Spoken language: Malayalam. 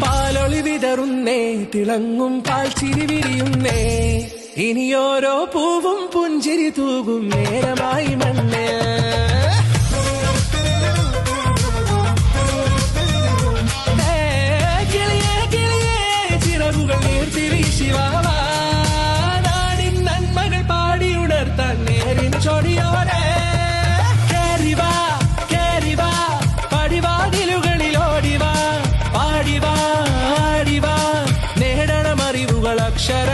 പാലൊളി വിതറുന്നേ, തിളങ്ങും പാൽച്ചിരി വിരിയുന്നേ, ഇനിയോരോ പൂവും പുഞ്ചിരി തൂകും നേരമായി മണ്ണേ. കിളിയേ കിളിയേ ചിറകുകൾ നീർത്തിവീശി വാവാ, നാടിൻ നന്മകൾ പാടി ഉണർത്താൻ നേരിൻ ചൊടിയോടെ. കേറിവാ കേറിവാ പടിവാതിലുകളിൽ ഓടിവാ, പാടിവാ ആടിവാ നേടണം അറിവുകൾ അക്ഷര